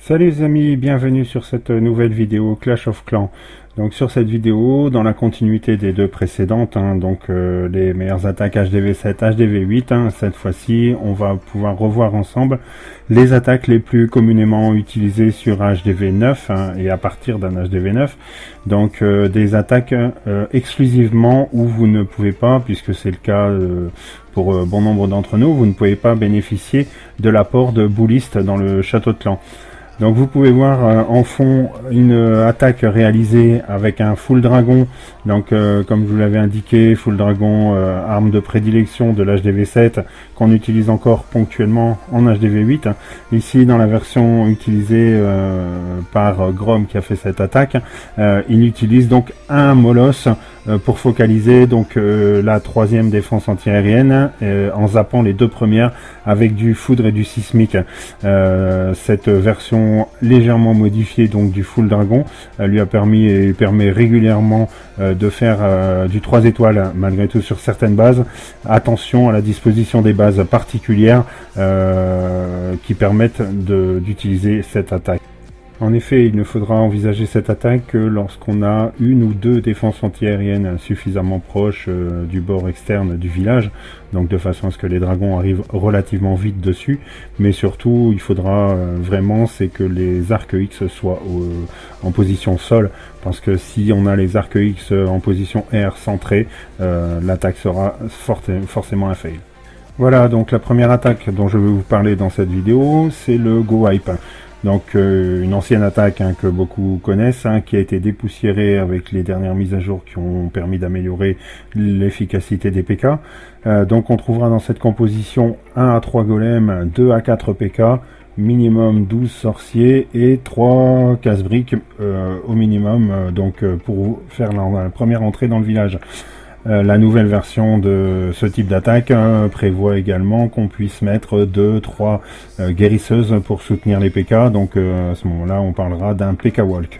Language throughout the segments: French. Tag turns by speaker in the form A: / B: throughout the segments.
A: Salut les amis, bienvenue sur cette nouvelle vidéo Clash of Clans. Donc sur cette vidéo, dans la continuité des deux précédentes, les meilleures attaques HDV7, HDV8, cette fois-ci on va pouvoir revoir ensemble les attaques les plus communément utilisées sur HDV9 et à partir d'un HDV9. Donc des attaques exclusivement où vous ne pouvez pas, puisque c'est le cas pour bon nombre d'entre nous, vous ne pouvez pas bénéficier de l'apport de boulistes dans le château de clan. Donc vous pouvez voir en fond une attaque réalisée avec un full dragon. Donc comme je vous l'avais indiqué, full dragon, arme de prédilection de l'HDV7 qu'on utilise encore ponctuellement en HDV8. Ici dans la version utilisée par Grom qui a fait cette attaque, il utilise donc un molosse pour focaliser donc la troisième défense antiaérienne en zappant les deux premières avec du foudre et du sismique. Cette version légèrement modifiée donc du full dragon lui a permis et permet régulièrement de faire du 3 étoiles malgré tout sur certaines bases. Attention à la disposition des bases particulières qui permettent d'utiliser cette attaque. En effet, il ne faudra envisager cette attaque que lorsqu'on a une ou deux défenses antiaériennes suffisamment proches du bord externe du village, donc de façon à ce que les dragons arrivent relativement vite dessus, mais surtout il faudra vraiment c'est que les arcs X soient en position sol, parce que si on a les arcs X en position R centrée, l'attaque sera forcément un fail. Voilà, donc la première attaque dont je vais vous parler dans cette vidéo, c'est le Go Hype. Donc une ancienne attaque que beaucoup connaissent, qui a été dépoussiérée avec les dernières mises à jour qui ont permis d'améliorer l'efficacité des PK. Donc on trouvera dans cette composition 1 à 3 golems, 2 à 4 PK, minimum 12 sorciers et 3 casse-briques au minimum, pour faire la première entrée dans le village. La nouvelle version de ce type d'attaque prévoit également qu'on puisse mettre 2-3 guérisseuses pour soutenir les PK, donc à ce moment-là on parlera d'un PK Walk.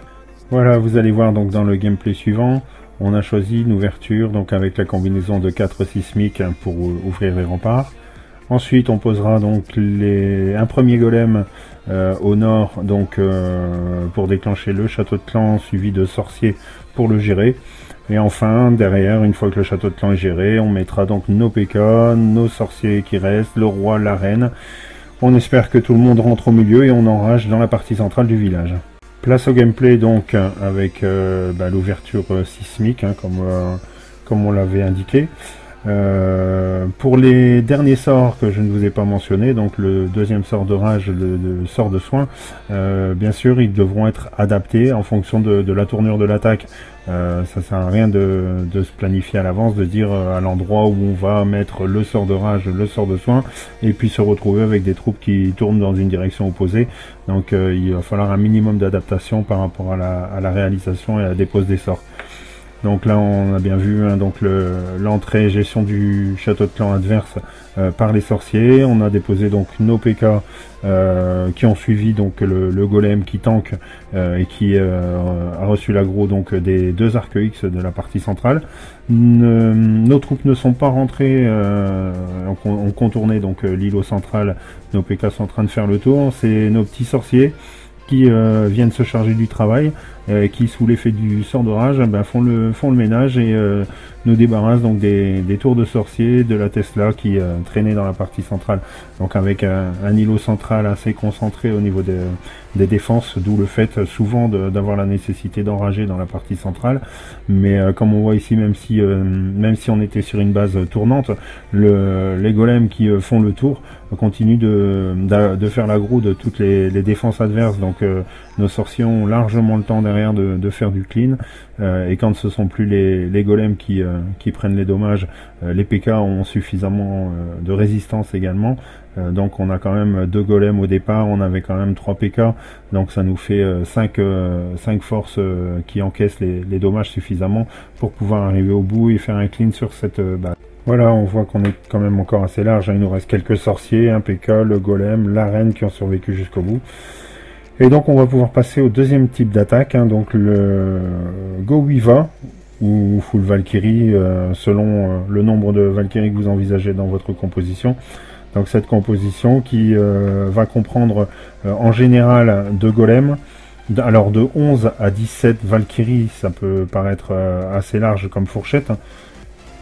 A: Voilà, vous allez voir donc dans le gameplay suivant, on a choisi une ouverture donc avec la combinaison de 4 sismiques pour ouvrir les remparts. Ensuite on posera donc un premier golem au nord donc pour déclencher le château de clan suivi de sorciers pour le gérer. Et enfin, derrière, une fois que le château de clan est géré, on mettra donc nos PK, nos sorciers qui restent, le roi, la reine. On espère que tout le monde rentre au milieu et on enrage dans la partie centrale du village. Place au gameplay donc avec l'ouverture sismique, comme on l'avait indiqué. Pour les derniers sorts que je ne vous ai pas mentionné, donc le deuxième sort de rage, le sort de soin, bien sûr ils devront être adaptés en fonction de la tournure de l'attaque. Ça sert à rien de se planifier à l'avance, de dire à l'endroit où on va mettre le sort de rage, le sort de soin, et puis se retrouver avec des troupes qui tournent dans une direction opposée. Donc il va falloir un minimum d'adaptation par rapport à la réalisation et à la dépose des sorts. Donc là on a bien vu l'entrée et gestion du château de clan adverse par les sorciers. On a déposé donc nos PK qui ont suivi donc le golem qui tank et qui a reçu l'aggro donc des deux arcs X de la partie centrale. Nos troupes ne sont pas rentrées, ont contourné donc l'îlot central. Nos PK sont en train de faire le tour. C'est nos petits sorciers qui viennent se charger du travail, qui sous l'effet du sort de rage font le ménage et nous débarrassent donc des tours de sorciers, de la Tesla qui traînait dans la partie centrale, donc avec un îlot central assez concentré au niveau des défenses, d'où le fait souvent d'avoir la nécessité d'enrager dans la partie centrale. Mais comme on voit ici, même si on était sur une base tournante, les golems qui font le tour continuent de faire l'aggro de toutes les défenses adverses, donc nos sorciers ont largement le temps derrière de faire du clean, et quand ce sont plus les golems qui prennent les dommages, les PK ont suffisamment de résistance également. Donc on a quand même 2 golems au départ, on avait quand même 3 PK, donc ça nous fait 5 forces qui encaissent les dommages suffisamment pour pouvoir arriver au bout et faire un clean sur cette base. Voilà, on voit qu'on est quand même encore assez large, il nous reste quelques sorciers, un PK, le golem, la reine qui ont survécu jusqu'au bout. Et donc on va pouvoir passer au deuxième type d'attaque, donc le Go Weeva ou Full Valkyrie selon le nombre de Valkyries que vous envisagez dans votre composition. Donc cette composition qui va comprendre en général 2 golems. Alors de 11 à 17 Valkyries, ça peut paraître assez large comme fourchette,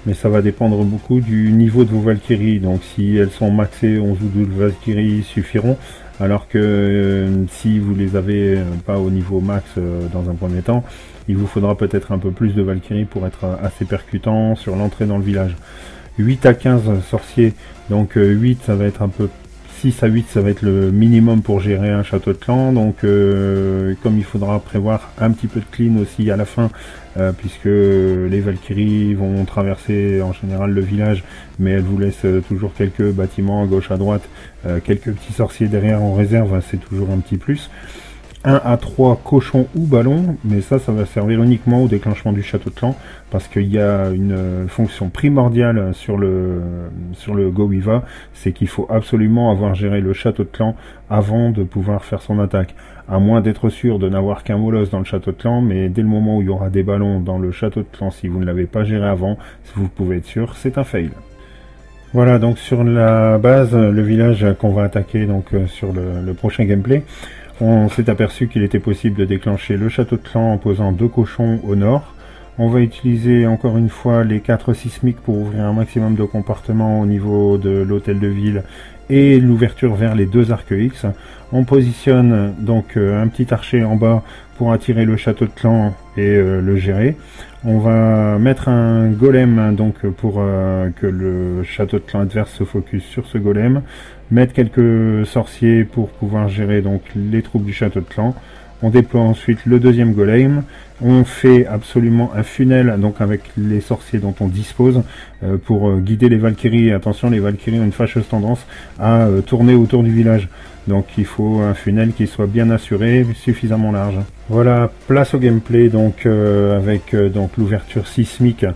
A: mais ça va dépendre beaucoup du niveau de vos Valkyries. Donc si elles sont maxées, 11 ou 12 Valkyries suffiront, alors que si vous les avez pas au niveau max dans un premier temps, il vous faudra peut-être un peu plus de Valkyries pour être assez percutant sur l'entrée dans le village. 8 à 15 sorciers, donc 8 ça va être un peu... 6 à 8 ça va être le minimum pour gérer un château de clan, donc comme il faudra prévoir un petit peu de clean aussi à la fin, puisque les Valkyries vont traverser en général le village, mais elles vous laissent toujours quelques bâtiments à gauche à droite, quelques petits sorciers derrière en réserve, c'est toujours un petit plus. 1 à 3 cochons ou ballons, mais ça va servir uniquement au déclenchement du château de clan, parce qu'il y a une fonction primordiale sur le Gowiva, c'est qu'il faut absolument avoir géré le château de clan avant de pouvoir faire son attaque, à moins d'être sûr de n'avoir qu'un molosse dans le château de clan, mais dès le moment où il y aura des ballons dans le château de clan, si vous ne l'avez pas géré avant, vous pouvez être sûr, c'est un fail. Voilà, donc sur la base, le village qu'on va attaquer donc sur le prochain gameplay, on s'est aperçu qu'il était possible de déclencher le château de clan en posant 2 cochons au nord. On va utiliser encore une fois les 4 sismiques pour ouvrir un maximum de compartiments au niveau de l'hôtel de ville et l'ouverture vers les 2 arcs X. On positionne donc un petit archer en bas pour attirer le château de clan et le gérer. On va mettre un golem donc pour que le château de clan adverse se focus sur ce golem. Mettre quelques sorciers pour pouvoir gérer donc les troupes du château de clan. On déploie ensuite le deuxième golem. On fait absolument un funnel donc avec les sorciers dont on dispose pour guider les Valkyries. Attention, les Valkyries ont une fâcheuse tendance à tourner autour du village. Donc il faut un funnel qui soit bien assuré, suffisamment large. Voilà, place au gameplay donc avec donc l'ouverture sismique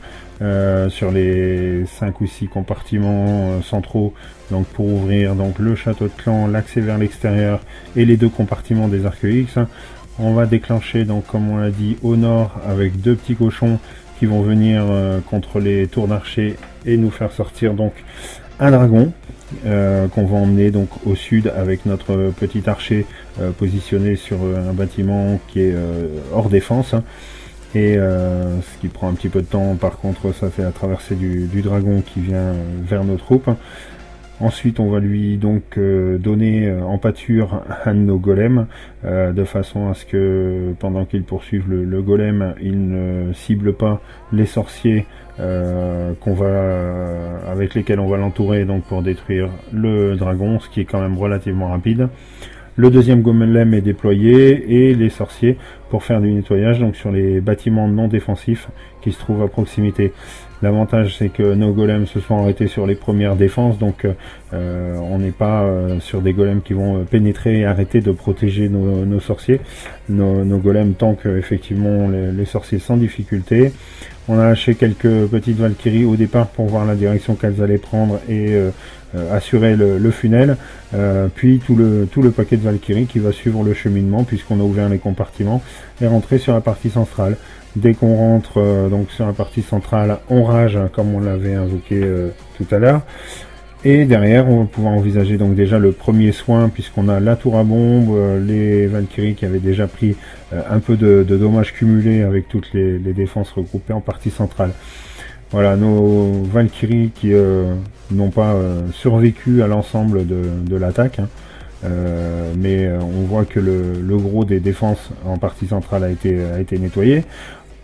A: sur les 5 ou 6 compartiments centraux, donc pour ouvrir donc le château de clan, l'accès vers l'extérieur et les 2 compartiments des arcs X. On va déclencher donc comme on l'a dit au nord avec 2 petits cochons qui vont venir contre les tours d'archers et nous faire sortir donc un dragon qu'on va emmener donc au sud avec notre petit archer positionné sur un bâtiment qui est hors défense. Et ce qui prend un petit peu de temps par contre, ça c'est la traversée du dragon qui vient vers nos troupes. Ensuite on va lui donc donner en pâture un de nos golems de façon à ce que pendant qu'il poursuive le golem, il ne cible pas les sorciers avec lesquels on va l'entourer donc pour détruire le dragon, ce qui est quand même relativement rapide. Le deuxième golem est déployé et les sorciers pour faire du nettoyage donc sur les bâtiments non défensifs qui se trouvent à proximité. L'avantage c'est que nos golems se sont arrêtés sur les premières défenses, donc on n'est pas sur des golems qui vont pénétrer et arrêter de protéger nos sorciers. Nos golems tankent effectivement les sorciers sans difficulté. On a lâché quelques petites Valkyries au départ pour voir la direction qu'elles allaient prendre et assurer le funnel, puis tout le paquet de Valkyries qui va suivre le cheminement puisqu'on a ouvert les compartiments et rentrer sur la partie centrale. Dès qu'on rentre donc sur la partie centrale, on rage comme on l'avait invoqué tout à l'heure. Et derrière, on va pouvoir envisager donc déjà le premier soin puisqu'on a la tour à bombe, les Valkyries qui avaient déjà pris un peu de dommages cumulés avec toutes les défenses regroupées en partie centrale. Voilà, nos Valkyries qui n'ont pas survécu à l'ensemble de l'attaque, hein. Mais on voit que le gros des défenses en partie centrale a été nettoyé.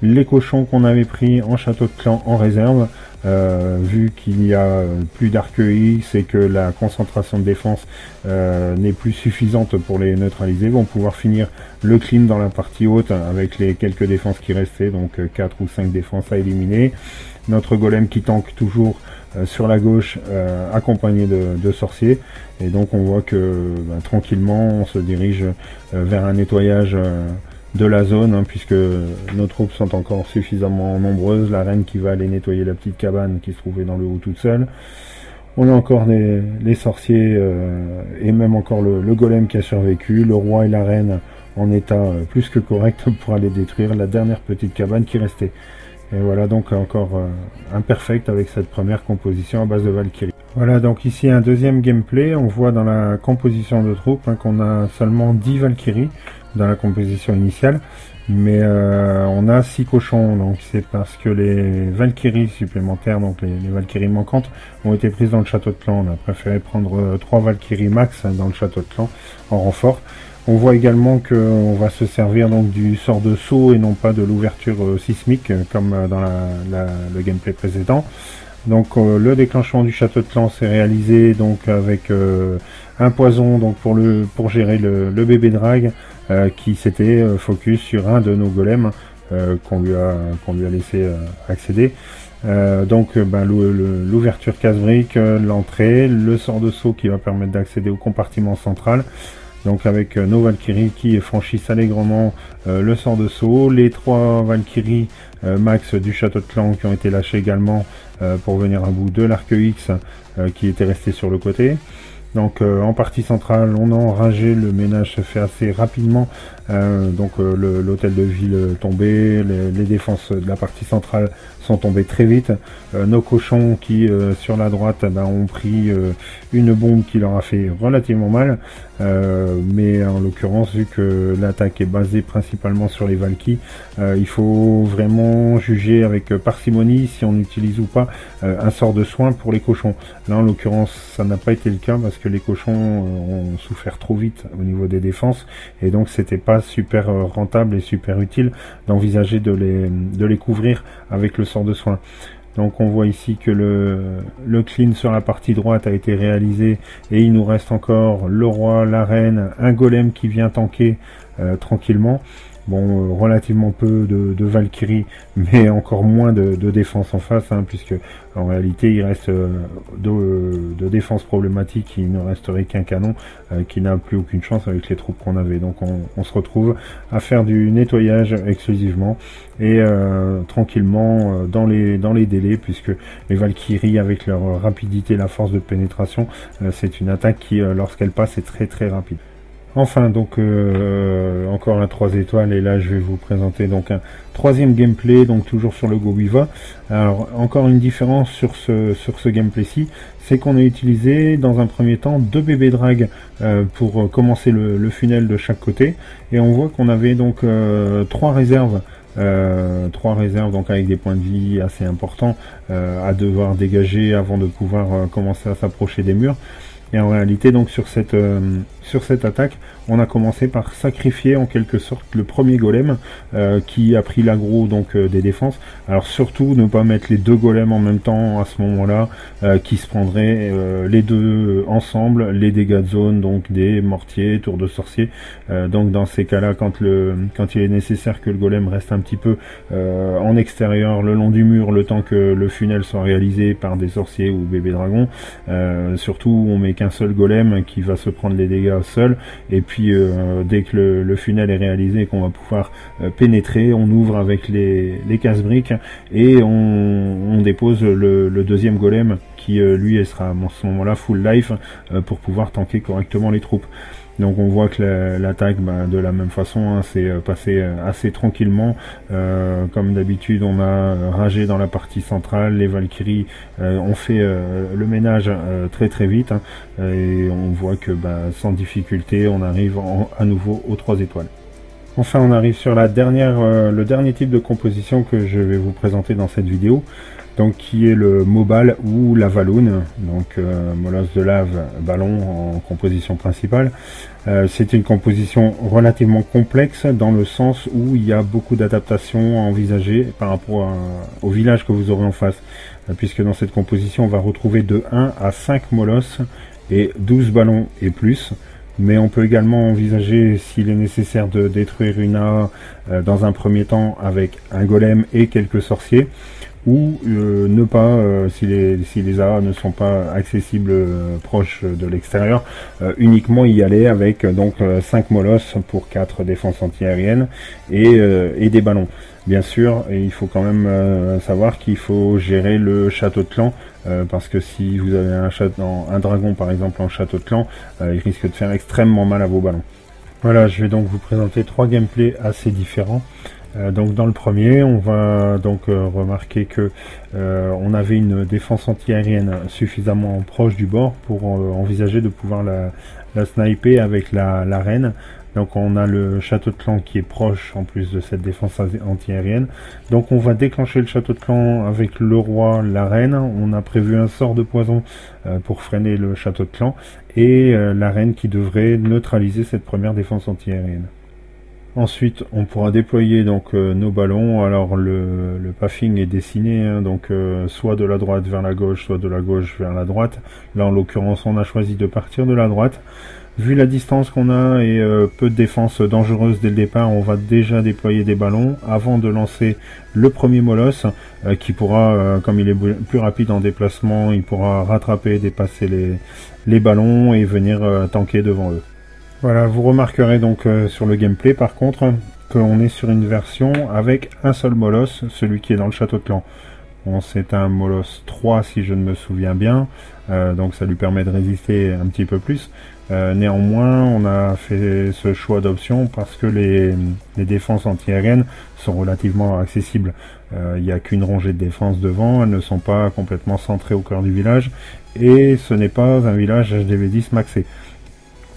A: Les cochons qu'on avait pris en château de clan en réserve, vu qu'il n'y a plus d'arc X et que la concentration de défense n'est plus suffisante pour les neutraliser, vont pouvoir finir le clean dans la partie haute avec les quelques défenses qui restaient, donc 4 ou 5 défenses à éliminer. Notre golem qui tank toujours sur la gauche accompagné de sorciers, et donc on voit que tranquillement on se dirige vers un nettoyage de la zone, hein, puisque nos troupes sont encore suffisamment nombreuses. La reine qui va aller nettoyer la petite cabane qui se trouvait dans le haut toute seule. On a encore les sorciers et même encore le golem qui a survécu, le roi et la reine en état plus que correct pour aller détruire la dernière petite cabane qui restait. Et voilà donc encore imperfect avec cette première composition à base de Valkyrie. Voilà donc ici un deuxième gameplay. On voit dans la composition de troupes qu'on a seulement 10 Valkyries dans la composition initiale. Mais on a 6 cochons, donc c'est parce que les Valkyries supplémentaires, donc les Valkyries manquantes, ont été prises dans le château de clan. On a préféré prendre 3 Valkyries max dans le château de clan en renfort. On voit également qu'on va se servir donc du sort de saut et non pas de l'ouverture sismique comme dans le gameplay précédent. Donc le déclenchement du château de clan s'est réalisé donc avec un poison donc pour gérer le bébé drag qui s'était focus sur un de nos golems qu'on lui a laissé accéder. Donc l'ouverture casse-brique, l'entrée, le sort de saut qui va permettre d'accéder au compartiment central. Donc avec nos Valkyries qui franchissent allègrement le sort de saut, les 3 Valkyries max du château de clan qui ont été lâchées également pour venir à bout de l'arc X qui était resté sur le côté. Donc en partie centrale, on a enragé, le ménage se fait assez rapidement. L'hôtel de ville tombé, les défenses de la partie centrale sont tombées très vite. Nos cochons qui sur la droite ont pris une bombe qui leur a fait relativement mal. Mais en l'occurrence, vu que l'attaque est basée principalement sur les Valkyries, il faut vraiment juger avec parcimonie si on utilise ou pas un sort de soin pour les cochons. Là en l'occurrence ça n'a pas été le cas parce que les cochons ont souffert trop vite au niveau des défenses et donc c'était pas super rentable et super utile d'envisager de les couvrir avec le sort de soin. Donc on voit ici que le clean sur la partie droite a été réalisé et il nous reste encore le roi, la reine, un golem qui vient tanker tranquillement. Bon, relativement peu de Valkyrie, mais encore moins de défense en face, puisque en réalité il reste de défense problématique, il ne resterait qu'un canon qui n'a plus aucune chance avec les troupes qu'on avait. Donc on se retrouve à faire du nettoyage exclusivement et tranquillement dans les délais, puisque les Valkyries avec leur rapidité, la force de pénétration, c'est une attaque qui lorsqu'elle passe est très très rapide. Enfin donc encore un 3 étoiles et là je vais vous présenter donc un troisième gameplay, donc toujours sur le Gowiva. Alors encore une différence sur ce gameplay-ci, c'est qu'on a utilisé dans un premier temps 2 bébés drag pour commencer le funnel de chaque côté et on voit qu'on avait donc 3 réserves. 3 réserves donc avec des points de vie assez importants à devoir dégager avant de pouvoir commencer à s'approcher des murs. Et en réalité donc sur cette attaque on a commencé par sacrifier en quelque sorte le premier golem qui a pris l'aggro donc des défenses. Alors surtout ne pas mettre les 2 golems en même temps à ce moment là qui se prendraient les 2 ensemble les dégâts de zone, donc des mortiers, tours de sorcier. Donc dans ces cas là quand il est nécessaire que le golem reste un petit peu en extérieur le long du mur le temps que le funnel soit réalisé par des sorciers ou bébés dragons, surtout on met qu'un seul golem qui va se prendre les dégâts seul et puis dès que le funnel est réalisé et qu'on va pouvoir pénétrer, on ouvre avec les casse-briques et on dépose le deuxième golem qui lui sera à ce moment là full life pour pouvoir tanker correctement les troupes. Donc on voit que l'attaque de la même façon s'est passée assez tranquillement. Comme d'habitude on a ragé dans la partie centrale, les Valkyries ont fait le ménage très très vite et on voit que sans difficulté on arrive à nouveau aux 3 étoiles. Enfin on arrive sur le dernier type de composition que je vais vous présenter dans cette vidéo, donc qui est le Mobal ou la Valoune, donc molosse de lave ballon en composition principale. C'est une composition relativement complexe dans le sens où il y a beaucoup d'adaptations à envisager par rapport au village que vous aurez en face, puisque dans cette composition on va retrouver de 1 à 5 molosses et 12 ballons et plus. Mais on peut également envisager, s'il est nécessaire, de détruire une A dans un premier temps avec un golem et quelques sorciers, ou ne pas, si les AA ne sont pas accessibles proches de l'extérieur, uniquement y aller avec donc 5 molosses pour 4 défenses antiaériennes et des ballons. Bien sûr, et il faut quand même savoir qu'il faut gérer le château de clan, parce que si vous avez un dragon par exemple en château de clan, il risque de faire extrêmement mal à vos ballons. Voilà, je vais donc vous présenter 3 gameplays assez différents. Donc dans le premier, on va donc remarquer que on avait une défense antiaérienne suffisamment proche du bord pour envisager de pouvoir la sniper avec la reine. Donc on a le château de clan qui est proche en plus de cette défense antiaérienne. Donc on va déclencher le château de clan avec le roi, la reine. On a prévu un sort de poison pour freiner le château de clan et la reine qui devrait neutraliser cette première défense antiaérienne. Ensuite, on pourra déployer donc nos ballons. Alors le pathing est dessiné, hein, donc soit de la droite vers la gauche, soit de la gauche vers la droite. Là, en l'occurrence, on a choisi de partir de la droite. Vu la distance qu'on a et peu de défense dangereuse dès le départ, on va déjà déployer des ballons avant de lancer le premier molosse qui pourra, comme il est plus rapide en déplacement, il pourra rattraper, dépasser les ballons et venir tanker devant eux. Voilà, vous remarquerez donc sur le gameplay par contre qu'on est sur une version avec un seul molosse, celui qui est dans le château de clan. Bon, c'est un molosse 3 si je ne me souviens bien, donc ça lui permet de résister un petit peu plus. Néanmoins, on a fait ce choix d'option parce que les défenses antiaériennes sont relativement accessibles. Il n'y a qu'une rangée de défense devant, elles ne sont pas complètement centrées au cœur du village, et ce n'est pas un village HDV10 maxé.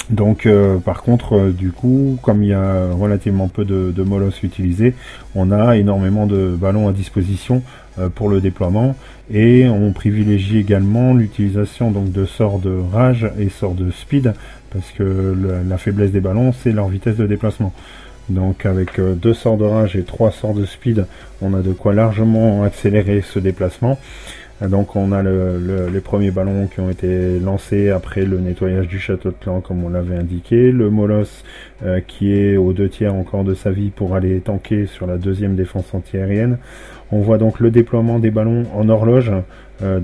A: Donc par contre, du coup, comme il y a relativement peu de molosses utilisés, on a énormément de ballons à disposition pour le déploiement, et on privilégie également l'utilisation donc de sorts de rage et sorts de speed, parce que la faiblesse des ballons, c'est leur vitesse de déplacement. Donc avec 2 sorts de rage et 3 sorts de speed, on a de quoi largement accélérer ce déplacement. Donc on a les premiers ballons qui ont été lancés après le nettoyage du château de clan comme on l'avait indiqué. Le molosse qui est aux 2/3 encore de sa vie pour aller tanker sur la deuxième défense antiaérienne. On voit donc le déploiement des ballons en horloge. Un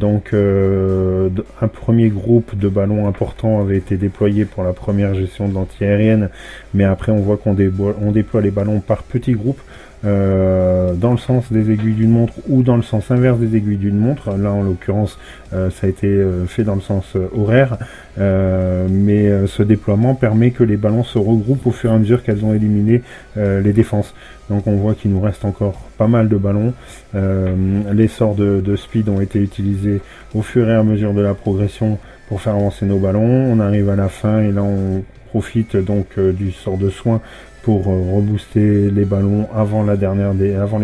A: premier groupe de ballons importants avait été déployé pour la première gestion de l'antiaérienne, mais après on voit qu'on déploie les ballons par petits groupes. Dans le sens des aiguilles d'une montre ou dans le sens inverse des aiguilles d'une montre. Là en l'occurrence ça a été fait dans le sens horaire, mais ce déploiement permet que les ballons se regroupent au fur et à mesure qu'elles ont éliminé les défenses. Donc on voit qu'il nous reste encore pas mal de ballons. Les sorts de speed ont été utilisés au fur et à mesure de la progression pour faire avancer nos ballons. On arrive à la fin et là on profite donc du sort de soin pour rebooster les ballons avant les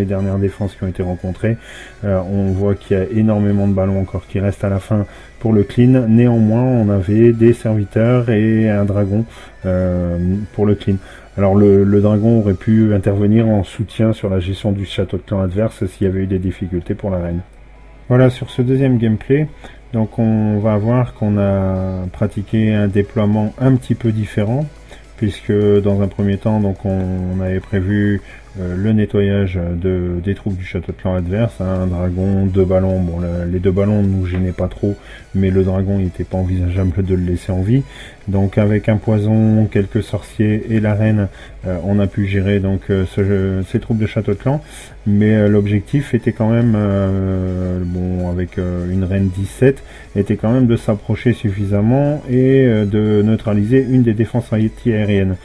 A: dernières défenses qui ont été rencontrées. On voit qu'il y a énormément de ballons encore qui restent à la fin pour le clean. Néanmoins, on avait des serviteurs et un dragon pour le clean. Alors le dragon aurait pu intervenir en soutien sur la gestion du château de clan adverse s'il y avait eu des difficultés pour la reine. Voilà, sur ce deuxième gameplay, donc on va voir qu'on a pratiqué un déploiement un petit peu différent, puisque dans un premier temps donc on avait prévu le nettoyage des troupes du château de clan adverse, un dragon, 2 ballons. Bon, les 2 ballons ne nous gênaient pas trop, mais le dragon il n'était pas envisageable de le laisser en vie. Donc avec un poison, quelques sorciers et la reine, on a pu gérer donc ces troupes de château de clan. Mais l'objectif était quand même, bon, avec une reine 17, était quand même de s'approcher suffisamment et de neutraliser une des défenses anti-aériennes.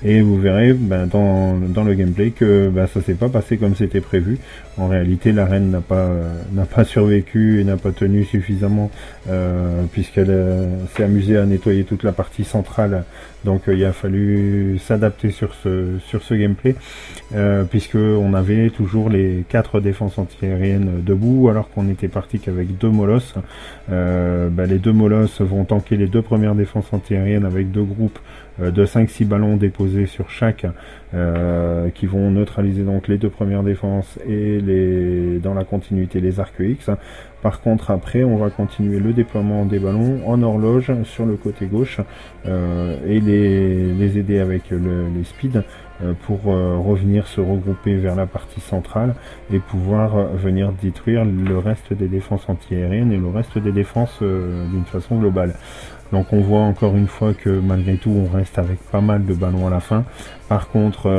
A: Et vous verrez dans le gameplay que ça s'est pas passé comme c'était prévu. En réalité, la reine n'a pas survécu et n'a pas tenu suffisamment puisqu'elle s'est amusée à nettoyer toute la partie centrale. Donc il a fallu s'adapter sur ce gameplay puisque on avait toujours les 4 défenses antiaériennes debout alors qu'on était parti qu'avec 2 molosses. Les 2 molosses vont tanker les 2 premières défenses antiaériennes avec 2 groupes de 5-6 ballons déposés sur chaque qui vont neutraliser donc les 2 premières défenses et dans la continuité les arcs X. Par contre après on va continuer le déploiement des ballons en horloge sur le côté gauche et les aider avec les speeds pour revenir se regrouper vers la partie centrale et pouvoir venir détruire le reste des défenses antiaériennes et le reste des défenses d'une façon globale. Donc on voit encore une fois que malgré tout on reste avec pas mal de ballons à la fin. Par contre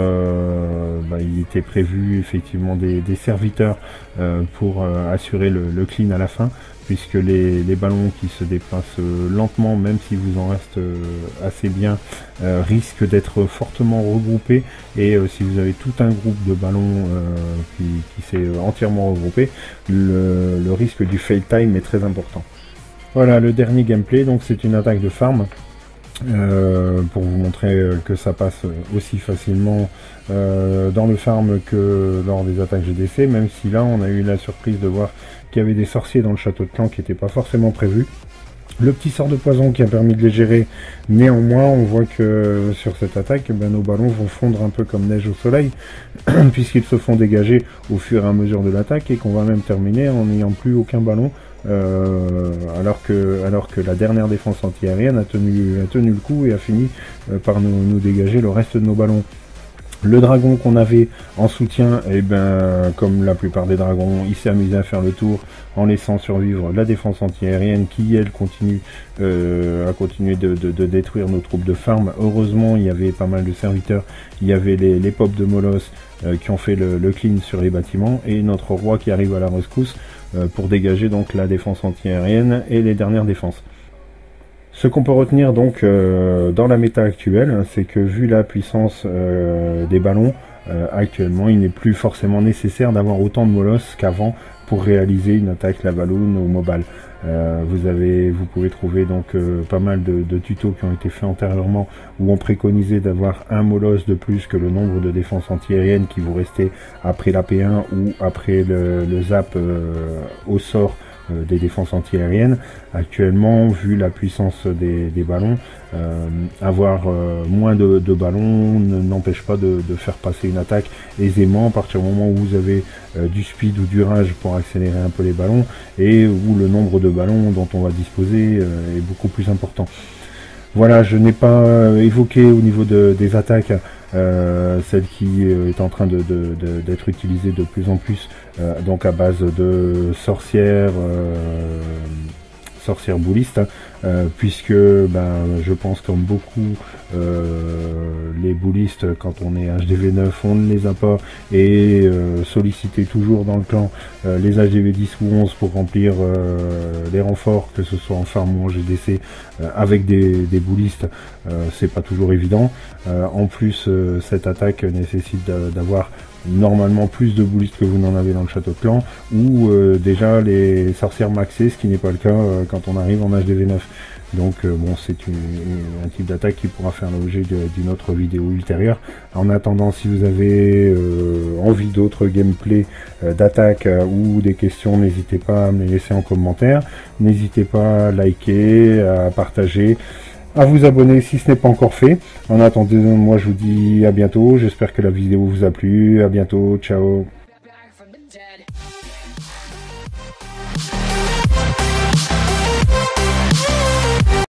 A: il était prévu effectivement des serviteurs pour assurer le clean à la fin. puisque les ballons qui se déplacent lentement, même si vous en reste assez bien, risquent d'être fortement regroupés, et si vous avez tout un groupe de ballons qui s'est entièrement regroupé, le risque du fail time est très important. Voilà le dernier gameplay, donc c'est une attaque de farm. Pour vous montrer que ça passe aussi facilement dans le farm que lors des attaques GDC, même si là on a eu la surprise de voir qu'il y avait des sorciers dans le château de clan qui n'étaient pas forcément prévus. Le petit sort de poison qui a permis de les gérer, néanmoins on voit que sur cette attaque, nos ballons vont fondre un peu comme neige au soleil, puisqu'ils se font dégager au fur et à mesure de l'attaque, et qu'on va même terminer en n'ayant plus aucun ballon, alors que la dernière défense antiaérienne a tenu le coup et a fini par nous dégager le reste de nos ballons. Le dragon qu'on avait en soutien, comme la plupart des dragons, il s'est amusé à faire le tour en laissant survivre la défense antiaérienne qui, elle, continue à continuer de détruire nos troupes de farm. Heureusement, il y avait pas mal de serviteurs, il y avait les pops de Molos qui ont fait le clean sur les bâtiments, et notre roi qui arrive à la rescousse pour dégager donc la défense antiaérienne et les dernières défenses. Ce qu'on peut retenir donc dans la méta actuelle, c'est que vu la puissance des ballons, actuellement il n'est plus forcément nécessaire d'avoir autant de molosses qu'avant pour réaliser une attaque Lavaloon ou Mobile. Vous pouvez trouver donc pas mal de tutos qui ont été faits antérieurement où on préconisait d'avoir un molosse de plus que le nombre de défenses antiaériennes qui vous restait après la P1 ou après le zap au sort des défenses antiaériennes. Actuellement, vu la puissance des ballons, avoir moins de ballons n'empêche pas de faire passer une attaque aisément à partir du moment où vous avez du speed ou du rage pour accélérer un peu les ballons, et où le nombre de ballons dont on va disposer est beaucoup plus important. Voilà, je n'ai pas évoqué au niveau des attaques celle qui est en train d'être utilisée de plus en plus, donc à base de sorcières boulistes, puisque je pense comme beaucoup les boulistes, quand on est HDV 9 on ne les a pas, et solliciter toujours dans le clan les HDV 10 ou 11 pour remplir les renforts, que ce soit en farm ou en GDC, avec des boulistes, c'est pas toujours évident. En plus, cette attaque nécessite d'avoir normalement plus de boulistes que vous n'en avez dans le château de clan, ou déjà les sorcières maxées, ce qui n'est pas le cas quand on arrive en HDV 9. Donc bon, c'est un type d'attaque qui pourra faire l'objet d'une autre vidéo ultérieure. En attendant, si vous avez envie d'autres gameplay d'attaque ou des questions, n'hésitez pas à me les laisser en commentaire. N'hésitez pas à liker, à partager, à vous abonner si ce n'est pas encore fait. En attendant, moi je vous dis à bientôt, j'espère que la vidéo vous a plu, à bientôt, ciao.